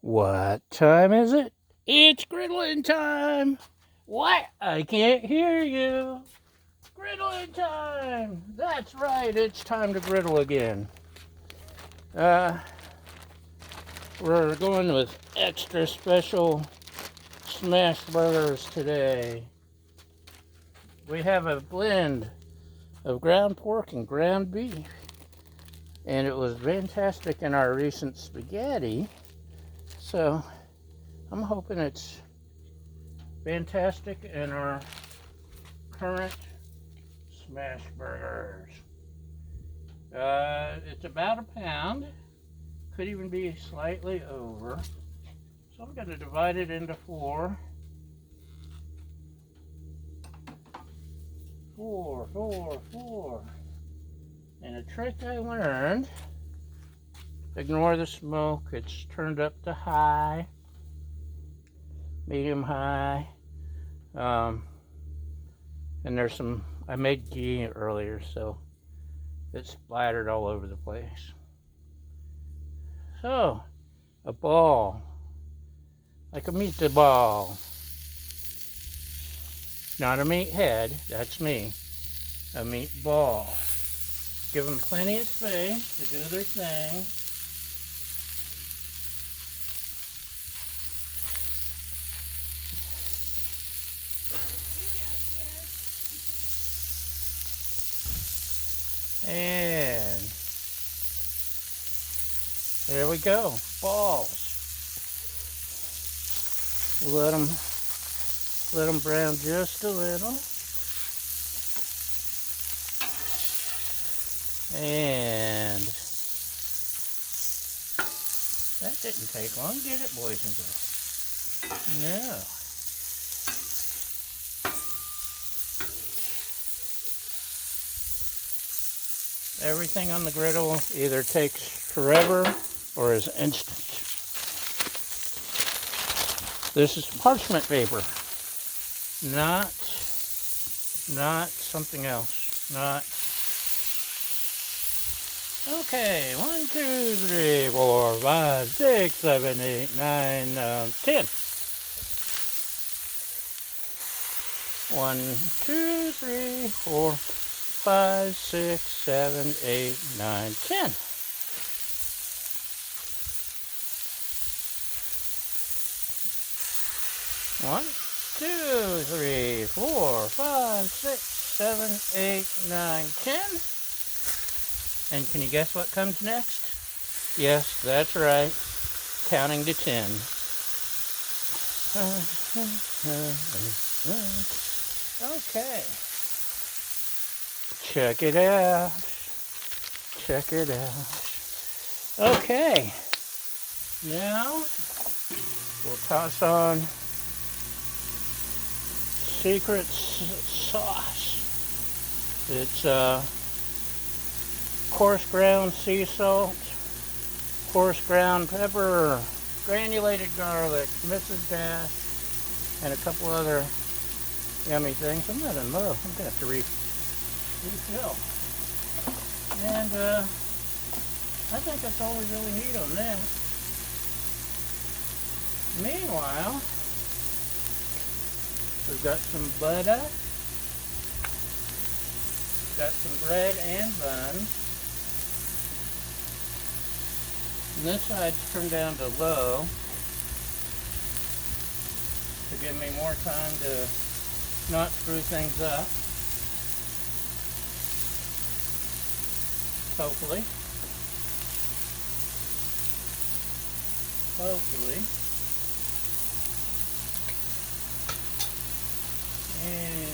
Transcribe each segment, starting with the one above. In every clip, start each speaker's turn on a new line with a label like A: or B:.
A: What time is it? It's griddling time! What? I can't hear you! Griddling time! That's right, it's time to griddle again. We're going with extra special Smashburgers today. We have a blend of ground pork and ground beef. And it was fantastic in our recent spaghetti. So I'm hoping it's fantastic in our current Smashburgers. It's about a pound. Could even be slightly over. So I'm going to divide it into four. Four. And a trick I learned, ignore the smoke. It's turned up to high, medium high. And there's some, I made ghee earlier, so it's splattered all over the place. So, a ball, like a meatball. Not a meathead, that's me. A meatball. Give them plenty of space to do their thing. And there we go, balls. Let them brown just a little. And that didn't take long, did it, boys and girls? No. Everything on the griddle either takes forever or is instant. This is parchment paper, not something else, not. Okay, 1, 2, 3, 4, 5, 6, 7, 8, 9, 10. 1, 2, 3, 4, 5, 6, 7, 8, 9, 10. One, 2, 3, 4, 5, 6, 7, 8, 9, 10. And can you guess what comes next? Yes, that's right. Counting to 10. Okay. Check it out. Check it out. Okay. Now, we'll toss on secret sauce. It's coarse ground sea salt, coarse ground pepper, granulated garlic, Mrs. Dash, and a couple other yummy things. I'm running low. I'm going to have to refill. And I think that's all we really need on that. Meanwhile, we've got some butter, got some bread and buns. And this side's turned down to low to give me more time to not screw things up. Hopefully. And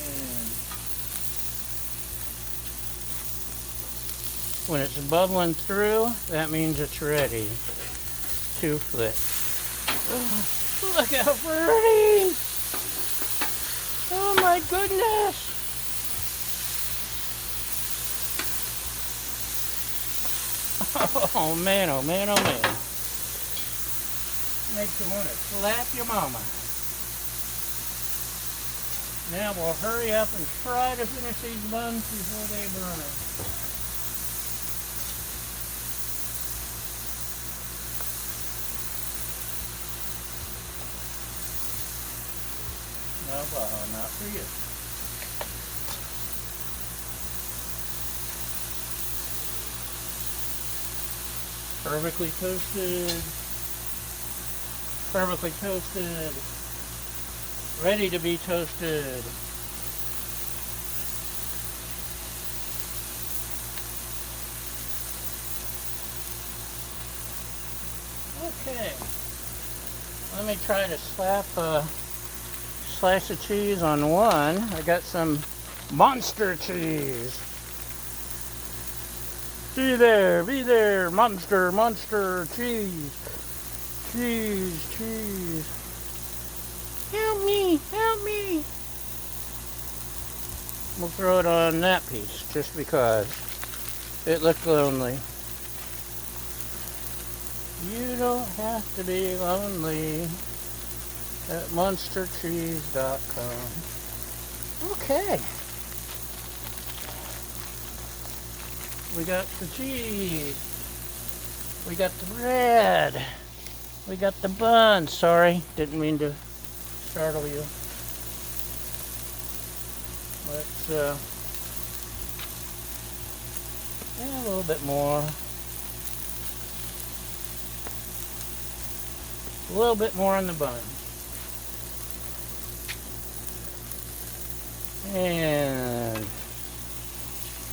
A: when it's bubbling through, that means it's ready to flip. Oh, look how pretty! Oh my goodness! Oh man, oh man, oh man. Makes you want to slap your mama. Now we'll hurry up and try to finish these buns before they burn. No, not for you. Perfectly toasted. Perfectly toasted. Ready to be toasted. Okay. Let me try to slap a slice of cheese on one. I got some monster cheese. Be there, monster cheese. Cheese. Help me. We'll throw it on that piece just because it looked lonely. You don't have to be lonely at monstercheese.com. Okay. We got the cheese. We got the bread. We got the bun. Sorry, didn't mean to startle you. Let's add a little bit more. A little bit more on the bun. And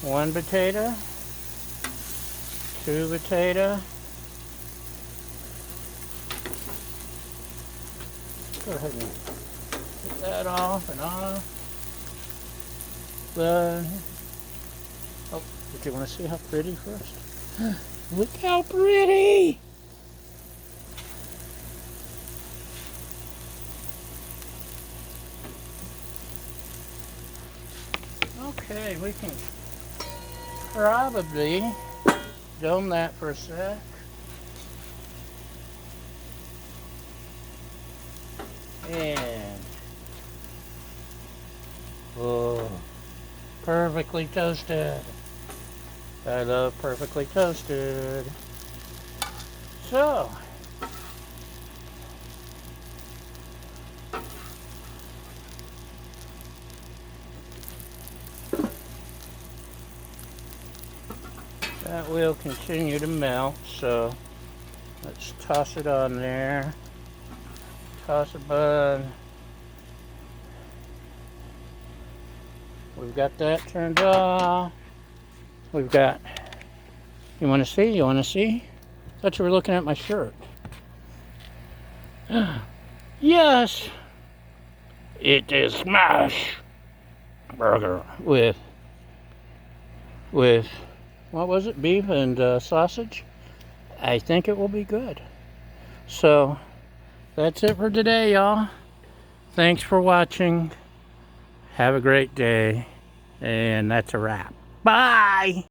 A: 1 potato, 2 potato. Go ahead and get that off and off. Bun. Oh, did you want to see how pretty first? Look how pretty! Okay, we can probably dome that for a sec. And oh, perfectly toasted. I love perfectly toasted. So that will continue to melt, so let's toss it on there. Toss a bun. We've got that turned off. We've got, you want to see? You want to see? Thought you were looking at my shirt. Yes, it is smash burger with what was it? Beef and sausage. I think it will be good. So that's it for today, y'all. Thanks for watching. Have a great day. And that's a wrap. Bye!